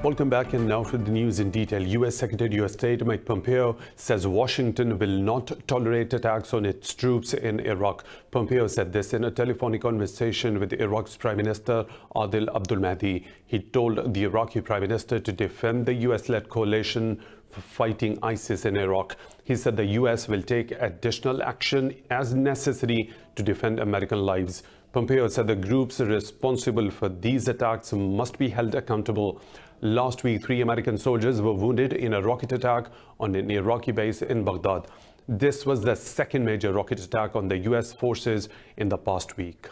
Welcome back, and now for the news in detail. U.S. Secretary of State Mike Pompeo says Washington will not tolerate attacks on its troops in Iraq. Pompeo said this in a telephonic conversation with Iraq's Prime Minister Adil Abdul Mahdi. He told the Iraqi Prime Minister to defend the U.S.-led coalition for fighting ISIS in Iraq. He said the U.S. will take additional action as necessary to defend American lives. Pompeo said the groups responsible for these attacks must be held accountable. Last week, 3 American soldiers were wounded in a rocket attack on an Iraqi base in Baghdad. This was the second major rocket attack on the U.S. forces in the past week.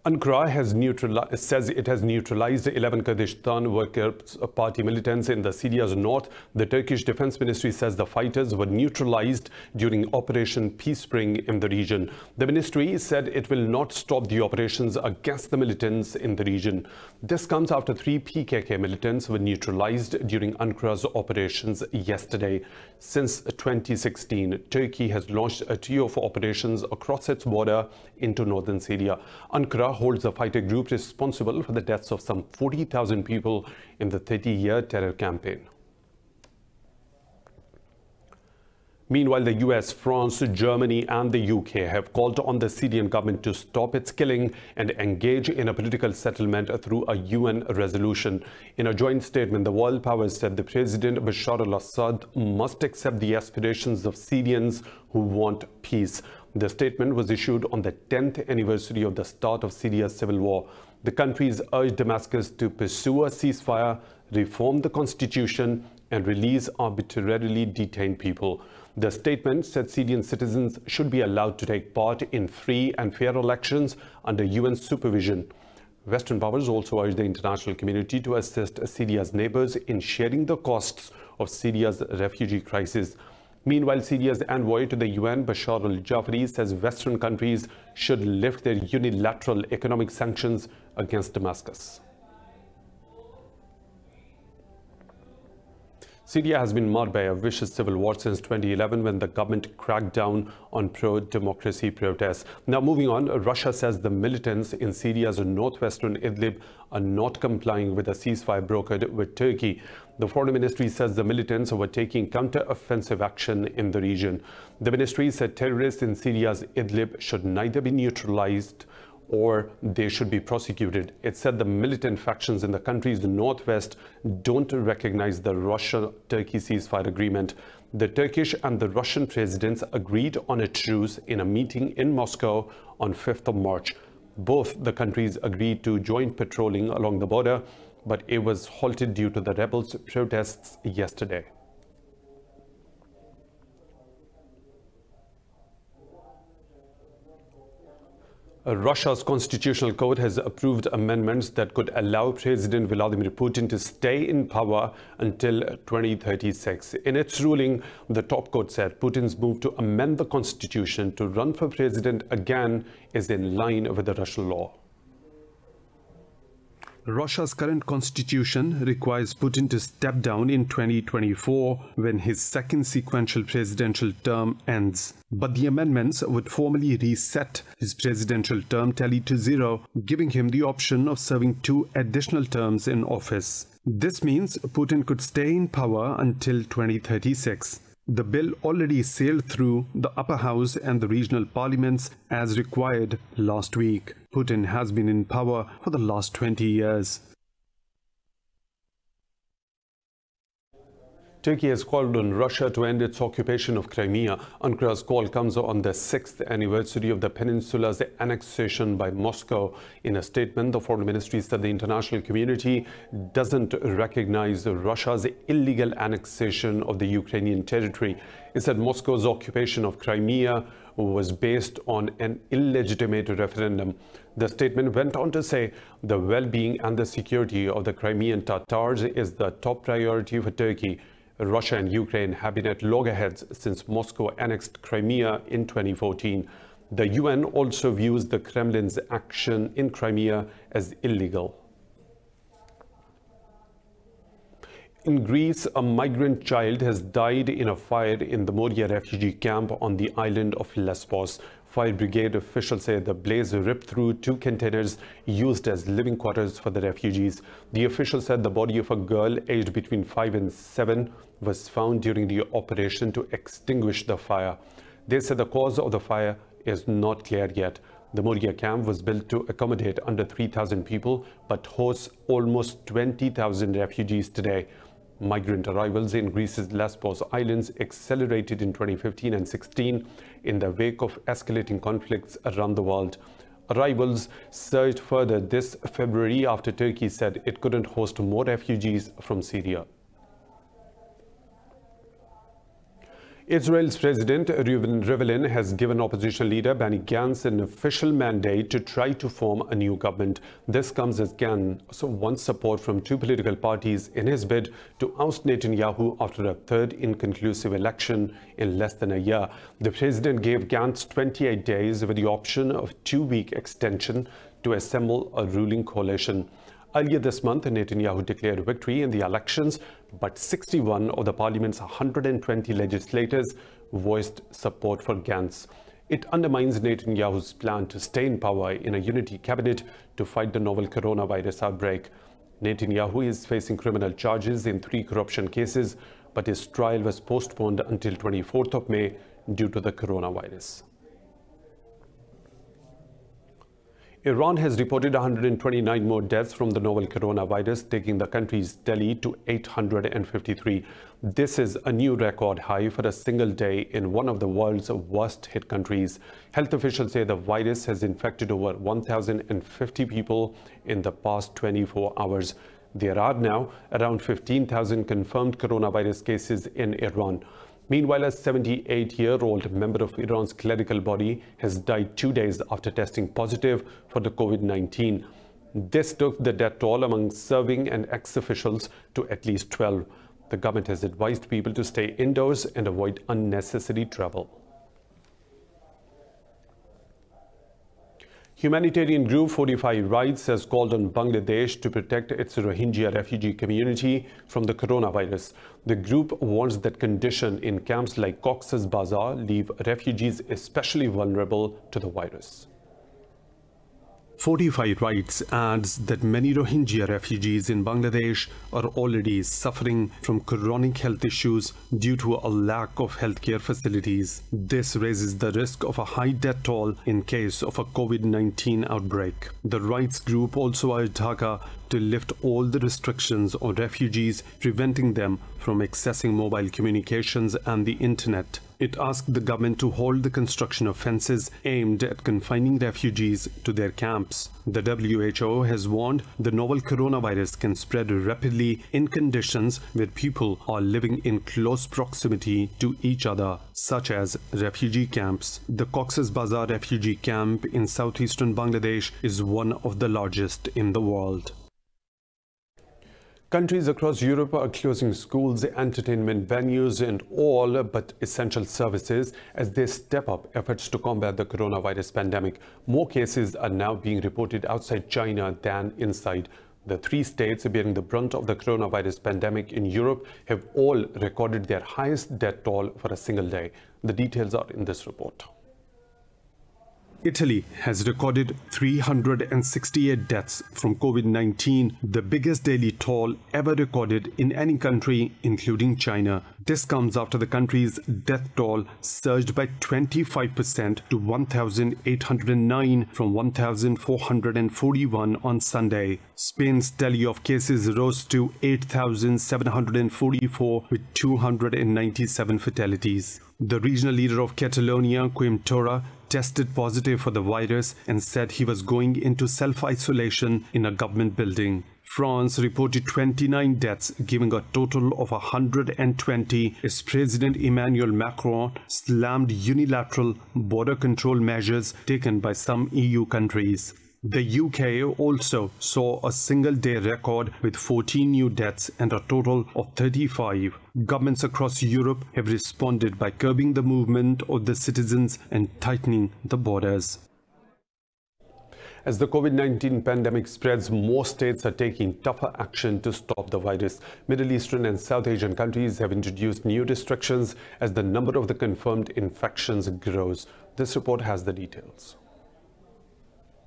Ankara says it has neutralized 11 Kurdistan Workers' Party militants in the Syria's north. The Turkish Defense Ministry says the fighters were neutralized during Operation Peace Spring in the region. The ministry said it will not stop the operations against the militants in the region. This comes after 3 PKK militants were neutralized during Ankara's operations yesterday. Since 2016, Turkey has launched a trio of operations across its border into northern Syria. Ankara holds a fighter group responsible for the deaths of some 40,000 people in the 30-year terror campaign. Meanwhile, the US, France, Germany and the UK have called on the Syrian government to stop its killing and engage in a political settlement through a UN resolution. In a joint statement, the world powers said the President Bashar al-Assad must accept the aspirations of Syrians who want peace. The statement was issued on the 10th anniversary of the start of Syria's civil war. The countries urged Damascus to pursue a ceasefire, reform the constitution, and release arbitrarily detained people. The statement said Syrian citizens should be allowed to take part in free and fair elections under UN supervision. Western powers also urged the international community to assist Syria's neighbors in sharing the costs of Syria's refugee crisis. Meanwhile, Syria's envoy to the UN, Bashar al-Jafari, says Western countries should lift their unilateral economic sanctions against Damascus. Syria has been marred by a vicious civil war since 2011 when the government cracked down on pro-democracy protests. Now moving on, Russia says the militants in Syria's northwestern Idlib are not complying with a ceasefire brokered with Turkey. The foreign ministry says the militants were taking counter-offensive action in the region. The ministry said terrorists in Syria's Idlib should neither be neutralized or they should be prosecuted. It said the militant factions in the country's northwest don't recognize the Russia-Turkey ceasefire agreement. The Turkish and the Russian presidents agreed on a truce in a meeting in Moscow on 5th of March. Both the countries agreed to joint patrolling along the border, but it was halted due to the rebels' protests yesterday. Russia's constitutional court has approved amendments that could allow President Vladimir Putin to stay in power until 2036. In its ruling, the top court said Putin's move to amend the constitution to run for president again is in line with the Russian law. Russia's current constitution requires Putin to step down in 2024 when his second sequential presidential term ends. But the amendments would formally reset his presidential term tally to 0, giving him the option of serving 2 additional terms in office. This means Putin could stay in power until 2036. The bill already sailed through the upper house and the regional parliaments as required last week. Putin has been in power for the last 20 years. Turkey has called on Russia to end its occupation of Crimea. Ankara's call comes on the 6th anniversary of the peninsula's annexation by Moscow. In a statement, the foreign ministry said the international community doesn't recognize Russia's illegal annexation of the Ukrainian territory. It said Moscow's occupation of Crimea was based on an illegitimate referendum. The statement went on to say the well-being and the security of the Crimean Tatars is the top priority for Turkey. Russia and Ukraine have been at loggerheads since Moscow annexed Crimea in 2014. The UN also views the Kremlin's action in Crimea as illegal. In Greece, a migrant child has died in a fire in the Moria refugee camp on the island of Lesbos. Fire brigade officials say the blaze ripped through 2 containers used as living quarters for the refugees. The officials said the body of a girl aged between 5 and 7 was found during the operation to extinguish the fire. They said the cause of the fire is not clear yet. The Moria camp was built to accommodate under 3,000 people, but hosts almost 20,000 refugees today. Migrant arrivals in Greece's Lesbos Islands accelerated in 2015 and 16 in the wake of escalating conflicts around the world. Arrivals surged further this February after Turkey said it couldn't host more refugees from Syria. Israel's President Rivlin has given opposition leader Benny Gantz an official mandate to try to form a new government. This comes as Gantz wants support from 2 political parties in his bid to oust Netanyahu after a third inconclusive election in less than a year. The president gave Gantz 28 days with the option of 2-week extension to assemble a ruling coalition. Earlier this month, Netanyahu declared victory in the elections, but 61 of the parliament's 120 legislators voiced support for Gantz. It undermines Netanyahu's plan to stay in power in a unity cabinet to fight the novel coronavirus outbreak. Netanyahu is facing criminal charges in 3 corruption cases, but his trial was postponed until 24th of May due to the coronavirus. Iran has reported 129 more deaths from the novel coronavirus, taking the country's tally to 853. This is a new record high for a single day in one of the world's worst-hit countries. Health officials say the virus has infected over 1,050 people in the past 24 hours. There are now around 15,000 confirmed coronavirus cases in Iran. Meanwhile, a 78-year-old member of Iran's clerical body has died 2 days after testing positive for the COVID-19. This took the death toll among serving and ex-officials to at least 12. The government has advised people to stay indoors and avoid unnecessary travel. Humanitarian group 45 Rights has called on Bangladesh to protect its Rohingya refugee community from the coronavirus. The group warns that conditions in camps like Cox's Bazar leave refugees especially vulnerable to the virus. 45 Rights adds that many Rohingya refugees in Bangladesh are already suffering from chronic health issues due to a lack of healthcare facilities. This raises the risk of a high death toll in case of a COVID-19 outbreak. The rights group also urged Dhaka to lift all the restrictions on refugees, preventing them from accessing mobile communications and the internet. It asked the government to hold the construction of fences aimed at confining refugees to their camps. The WHO has warned the novel coronavirus can spread rapidly in conditions where people are living in close proximity to each other, such as refugee camps. The Cox's Bazar refugee camp in southeastern Bangladesh is one of the largest in the world. Countries across Europe are closing schools, entertainment venues and all but essential services as they step up efforts to combat the coronavirus pandemic. More cases are now being reported outside China than inside. The 3 states bearing the brunt of the coronavirus pandemic in Europe have all recorded their highest death toll for a single day. The details are in this report. Italy has recorded 368 deaths from COVID-19, the biggest daily toll ever recorded in any country, including China. This comes after the country's death toll surged by 25% to 1,809 from 1,441 on Sunday. Spain's tally of cases rose to 8,744 with 297 fatalities. The regional leader of Catalonia, Quim Torra, tested positive for the virus and said he was going into self-isolation in a government building. France reported 29 deaths, giving a total of 120 as President Emmanuel Macron slammed unilateral border control measures taken by some EU countries. The UK also saw a single-day record with 14 new deaths and a total of 35. Governments across Europe have responded by curbing the movement of the citizens and tightening the borders. As the COVID-19 pandemic spreads, more states are taking tougher action to stop the virus. Middle Eastern and South Asian countries have introduced new restrictions as the number of the confirmed infections grows. This report has the details.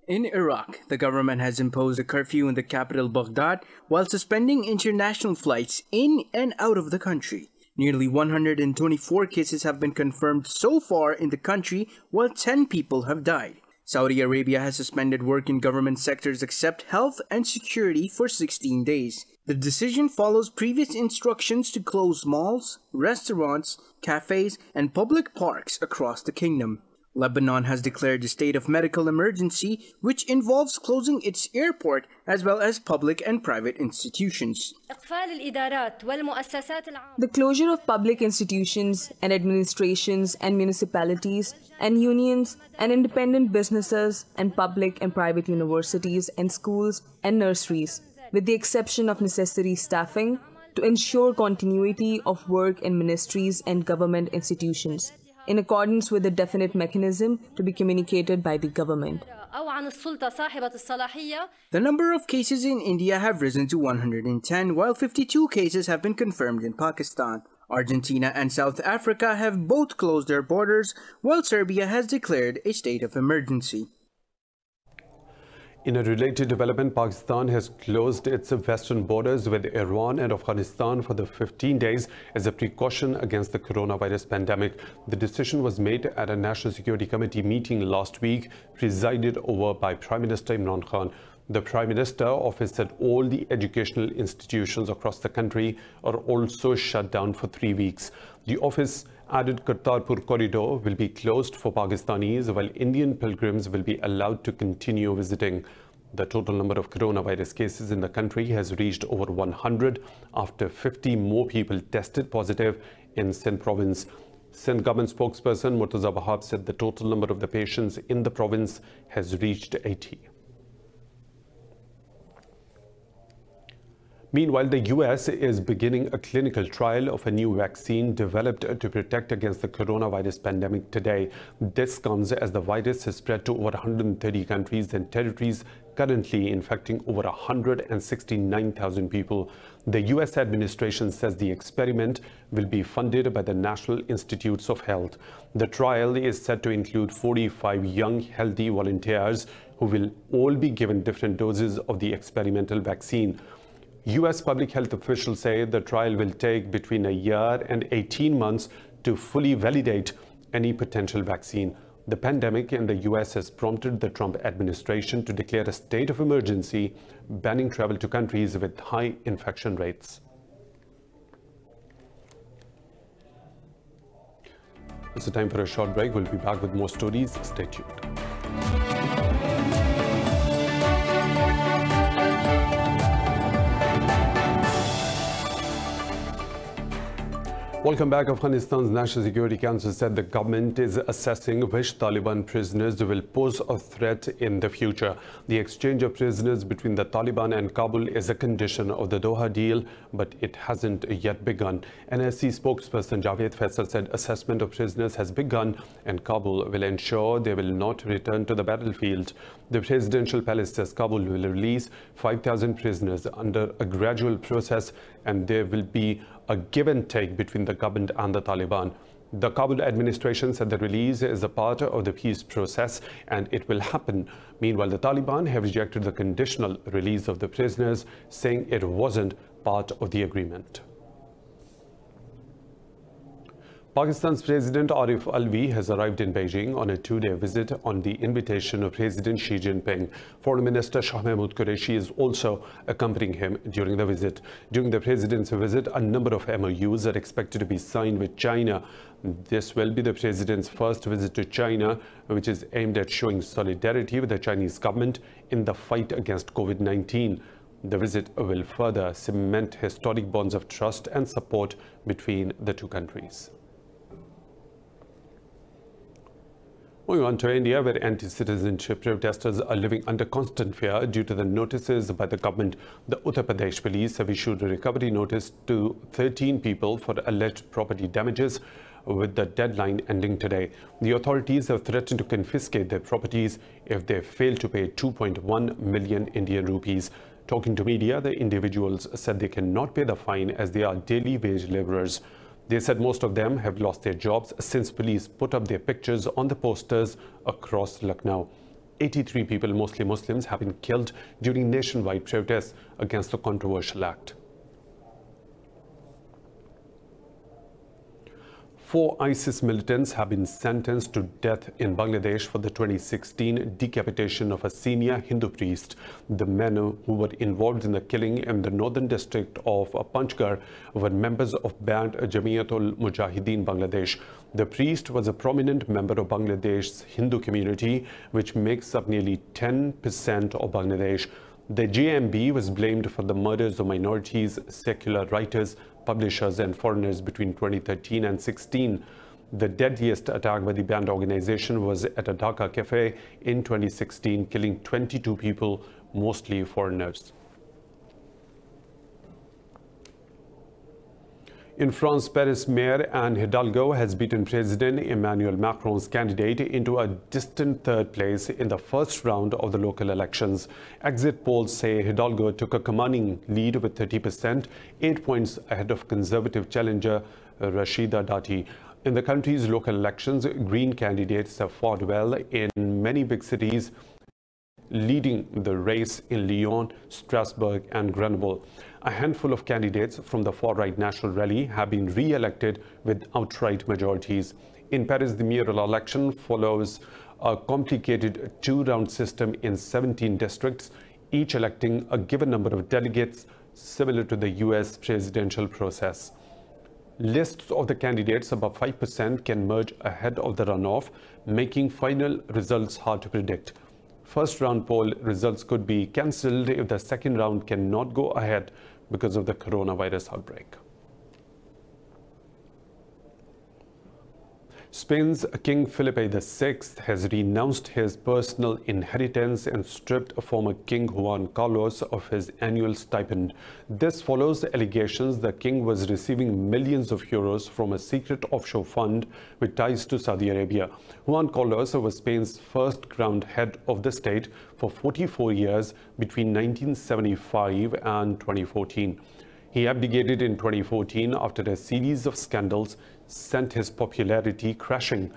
In Iraq, the government has imposed a curfew in the capital Baghdad while suspending international flights in and out of the country. Nearly 124 cases have been confirmed so far in the country, while 10 people have died. Saudi Arabia has suspended work in government sectors except health and security for 16 days. The decision follows previous instructions to close malls, restaurants, cafes, and public parks across the kingdom. Lebanon has declared a state of medical emergency, which involves closing its airport as well as public and private institutions. The closure of public institutions and administrations and municipalities and unions and independent businesses and public and private universities and schools and nurseries, with the exception of necessary staffing, to ensure continuity of work in ministries and government institutions, in accordance with a definite mechanism to be communicated by the government. The number of cases in India have risen to 110, while 52 cases have been confirmed in Pakistan. Argentina and South Africa have both closed their borders, while Serbia has declared a state of emergency. In a related development, Pakistan has closed its western borders with Iran and Afghanistan for the 15 days as a precaution against the coronavirus pandemic. The decision was made at a National Security Committee meeting last week, presided over by Prime Minister Imran Khan. The Prime Minister's office said all the educational institutions across the country are also shut down for 3 weeks. The office added Kartarpur corridor will be closed for Pakistanis, while Indian pilgrims will be allowed to continue visiting. The total number of coronavirus cases in the country has reached over 100 after 50 more people tested positive in Sindh province. Sindh government spokesperson Murtaza Wahab said the total number of the patients in the province has reached 80. Meanwhile, the US is beginning a clinical trial of a new vaccine developed to protect against the coronavirus pandemic today. This comes as the virus has spread to over 130 countries and territories, currently infecting over 169,000 people. The US administration says the experiment will be funded by the National Institutes of Health. The trial is set to include 45 young, healthy volunteers who will all be given different doses of the experimental vaccine. US public health officials say the trial will take between a year and 18 months to fully validate any potential vaccine. The pandemic in the US has prompted the Trump administration to declare a state of emergency, banning travel to countries with high infection rates. It's time for a short break. We'll be back with more stories. Stay tuned. Welcome back. Afghanistan's National Security Council said the government is assessing which Taliban prisoners will pose a threat in the future. The exchange of prisoners between the Taliban and Kabul is a condition of the Doha deal, but it hasn't yet begun. NSC spokesperson Javed Faisal said assessment of prisoners has begun and Kabul will ensure they will not return to the battlefield. The presidential palace says Kabul will release 5,000 prisoners under a gradual process, and there will be a give and take between the government and the Taliban. The Kabul administration said the release is a part of the peace process and it will happen. Meanwhile, the Taliban have rejected the conditional release of the prisoners, saying it wasn't part of the agreement. Pakistan's President Arif Alvi has arrived in Beijing on a two-day visit on the invitation of President Xi Jinping. Foreign Minister Shah Mahmood Qureshi is also accompanying him during the visit. During the President's visit, a number of MOUs are expected to be signed with China. This will be the President's first visit to China, which is aimed at showing solidarity with the Chinese government in the fight against COVID-19. The visit will further cement historic bonds of trust and support between the two countries. Moving on to India, where anti-citizenship protesters are living under constant fear due to the notices by the government. The Uttar Pradesh police have issued a recovery notice to 13 people for alleged property damages, with the deadline ending today. The authorities have threatened to confiscate their properties if they fail to pay 2.1 million Indian rupees. Talking to media, the individuals said they cannot pay the fine as they are daily wage laborers. They said most of them have lost their jobs since police put up their pictures on the posters across Lucknow. 83 people, mostly Muslims, have been killed during nationwide protests against the controversial act. 4 ISIS militants have been sentenced to death in Bangladesh for the 2016 decapitation of a senior Hindu priest. The men who were involved in the killing in the northern district of Panchgarh were members of band Jamiatul Mujahideen Bangladesh. The priest was a prominent member of Bangladesh's Hindu community, which makes up nearly 10% of Bangladesh. The JMB was blamed for the murders of minorities, secular writers, publishers and foreigners between 2013 and 16. The deadliest attack by the banned organization was at a Dhaka cafe in 2016, killing 22 people, mostly foreigners. In France, Paris Mayor Anne Hidalgo has beaten President Emmanuel Macron's candidate into a distant third place in the first round of the local elections. Exit polls say Hidalgo took a commanding lead with 30%, 8 points ahead of Conservative challenger Rashida Dati. In the country's local elections, Green candidates have fought well in many big cities, leading the race in Lyon, Strasbourg and Grenoble. A handful of candidates from the far-right National Rally have been re-elected with outright majorities. In Paris, the mayoral election follows a complicated 2-round system in 17 districts, each electing a given number of delegates, similar to the US presidential process. Lists of the candidates above 5% can merge ahead of the runoff, making final results hard to predict. First round poll results could be cancelled if the second round cannot go ahead because of the coronavirus outbreak. Spain's King Felipe VI has renounced his personal inheritance and stripped former King Juan Carlos of his annual stipend. This follows allegations the king was receiving millions of euros from a secret offshore fund with ties to Saudi Arabia. Juan Carlos was Spain's first crowned head of the state for 44 years between 1975 and 2014. He abdicated in 2014 after a series of scandals sent his popularity crashing.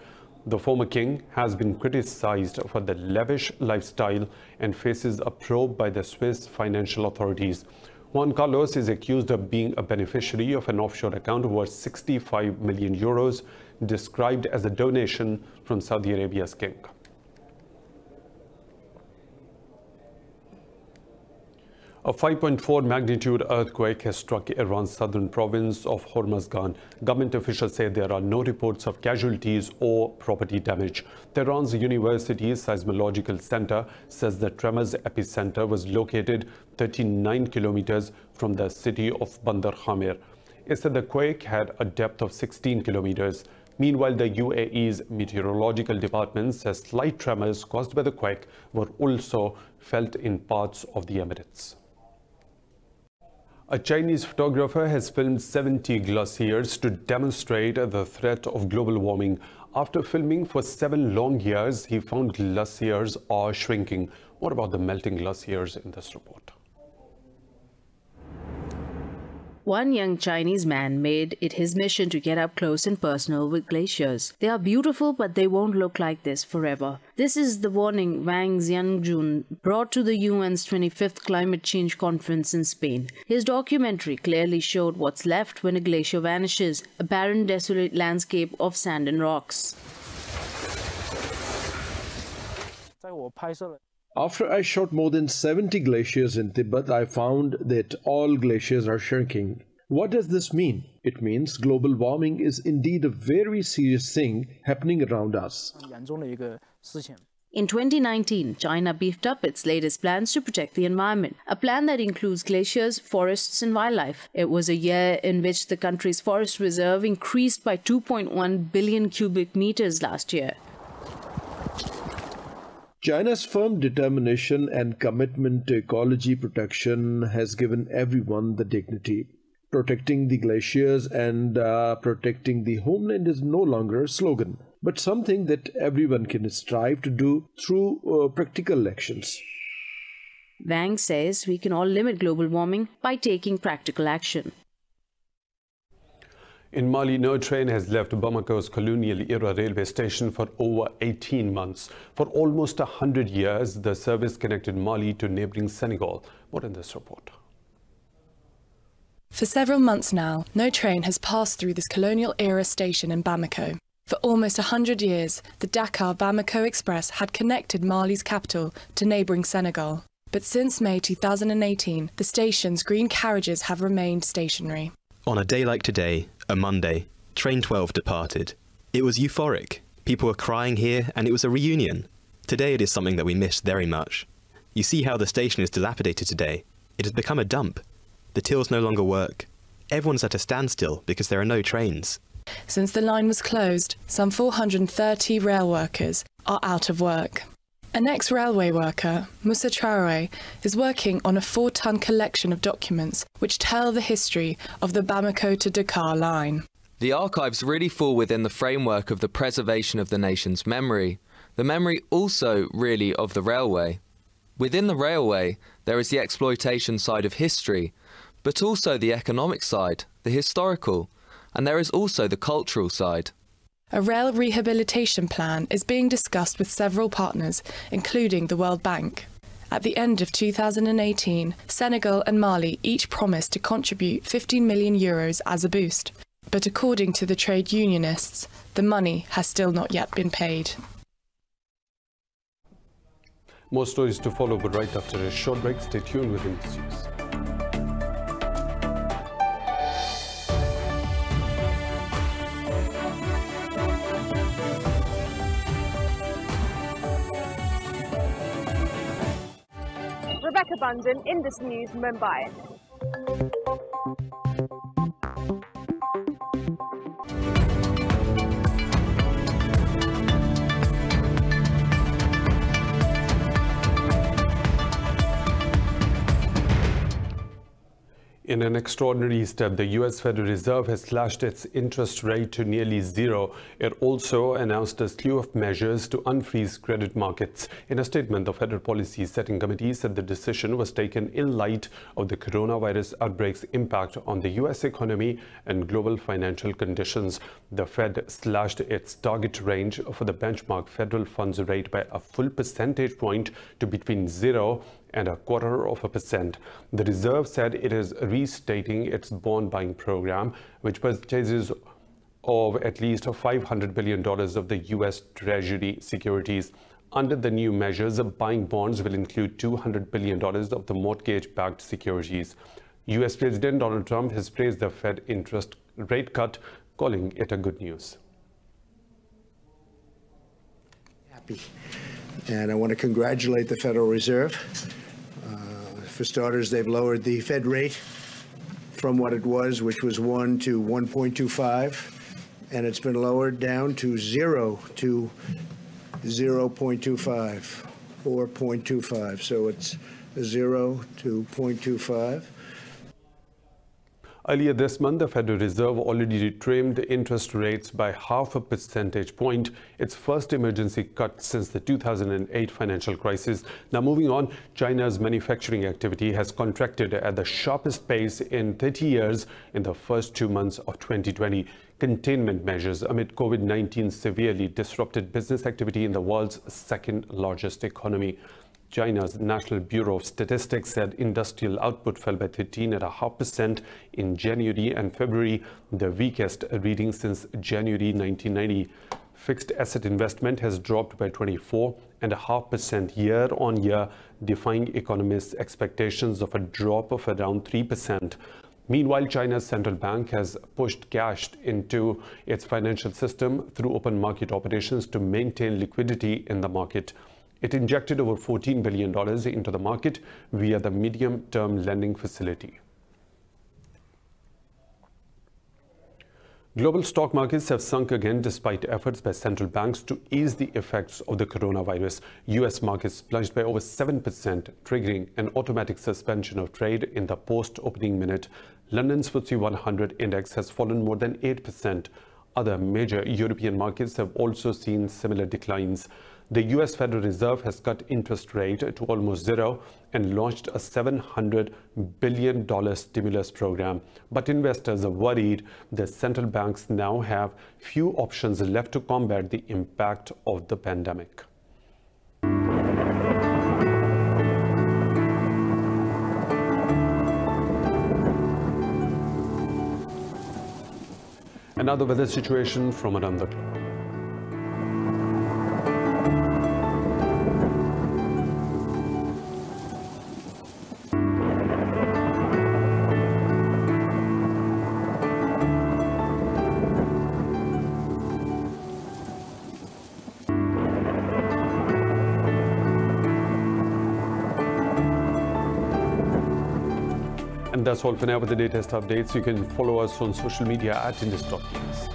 The former king has been criticized for the lavish lifestyle and faces a probe by the Swiss financial authorities. Juan Carlos is accused of being a beneficiary of an offshore account worth 65 million euros, described as a donation from Saudi Arabia's king. A 5.4 magnitude earthquake has struck Iran's southern province of Hormuzgan. Government officials say there are no reports of casualties or property damage. Tehran's university's seismological center says the tremor's epicenter was located 39 kilometers from the city of Bandar Khamir. It said the quake had a depth of 16 kilometers. Meanwhile, the UAE's meteorological department says slight tremors caused by the quake were also felt in parts of the Emirates. A Chinese photographer has filmed 70 glaciers to demonstrate the threat of global warming. After filming for 7 long years, he found glaciers are shrinking. What about the melting glaciers in this report? One young Chinese man made it his mission to get up close and personal with glaciers. They are beautiful, but they won't look like this forever. This is the warning Wang Xiangjun brought to the UN's 25th Climate Change Conference in Spain. His documentary clearly showed what's left when a glacier vanishes, a barren, desolate landscape of sand and rocks. After I shot more than 70 glaciers in Tibet, I found that all glaciers are shrinking. What does this mean? It means global warming is indeed a very serious thing happening around us. In 2019, China beefed up its latest plans to protect the environment, a plan that includes glaciers, forests and wildlife. It was a year in which the country's forest reserve increased by 2.1 billion cubic meters last year. China's firm determination and commitment to ecology protection has given everyone the dignity. Protecting the glaciers and protecting the homeland is no longer a slogan, but something that everyone can strive to do through practical actions. Wang says we can all limit global warming by taking practical action. In Mali, no train has left Bamako's colonial-era railway station for over 18 months. For almost 100 years, the service connected Mali to neighboring Senegal. More in this report. For several months now, no train has passed through this colonial-era station in Bamako. For almost 100 years, the Dakar-Bamako Express had connected Mali's capital to neighbouring Senegal. But since May 2018, the station's green carriages have remained stationary. On a day like today, a Monday, Train 12 departed. It was euphoric. People were crying here, and it was a reunion. Today it is something that we miss very much. You see how the station is dilapidated today. It has become a dump. The tills no longer work. Everyone's at a standstill because there are no trains. Since the line was closed, some 430 rail workers are out of work. An ex-railway worker, Moussa Traoré, is working on a 4-ton collection of documents which tell the history of the Bamako to Dakar line. The archives really fall within the framework of the preservation of the nation's memory, the memory also really of the railway. Within the railway, there is the exploitation side of history, but also the economic side, the historical, and there is also the cultural side. A rail rehabilitation plan is being discussed with several partners, including the World Bank. At the end of 2018, Senegal and Mali each promised to contribute 15 million euros as a boost. But according to the trade unionists, the money has still not yet been paid. More stories to follow, but right after a short break. Stay tuned with Indus News. Rebecca Bundan, Indus News, Mumbai. In an extraordinary step, the U.S. Federal Reserve has slashed its interest rate to nearly zero. It also announced a slew of measures to unfreeze credit markets. In a statement, the Federal Policy Setting Committee said the decision was taken in light of the coronavirus outbreak's impact on the U.S. economy and global financial conditions. The Fed slashed its target range for the benchmark federal funds rate by a full percentage point to between 0.25%. The Reserve said it is restating its bond buying program, which purchases of at least $500 billion of the U.S. Treasury securities. Under the new measures, buying bonds will include $200 billion of the mortgage-backed securities. U.S. President Donald Trump has praised the Fed interest rate cut, calling it a good news. Happy. And I want to congratulate the Federal Reserve. For starters, they've lowered the Fed rate from what it was, which was 1 to 1.25, and it's been lowered down to 0 to 0.25 or 0.25. So it's 0 to 0.25. Earlier this month, the Federal Reserve already trimmed interest rates by half a percentage point, its first emergency cut since the 2008 financial crisis. Now moving on, China's manufacturing activity has contracted at the sharpest pace in 30 years in the first 2 months of 2020. Containment measures amid COVID-19 severely disrupted business activity in the world's second largest economy. China's National Bureau of Statistics said industrial output fell by 13.5% in January and February, the weakest reading since January 1990. Fixed asset investment has dropped by 24.5% year-on-year, defying economists' expectations of a drop of around 3%. Meanwhile, China's central bank has pushed cash into its financial system through open market operations to maintain liquidity in the market. It injected over $14 billion into the market via the medium-term lending facility. Global stock markets have sunk again despite efforts by central banks to ease the effects of the coronavirus. U.S. markets plunged by over 7%, triggering an automatic suspension of trade in the post-opening minute. London's FTSE 100 index has fallen more than 8%. Other major European markets have also seen similar declines. The US Federal Reserve has cut interest rate to almost zero and launched a $700 billion stimulus program. But investors are worried that central banks now have few options left to combat the impact of the pandemic. Another weather situation from around the globe. And that's all for now with the latest updates. You can follow us on social media at Indus News.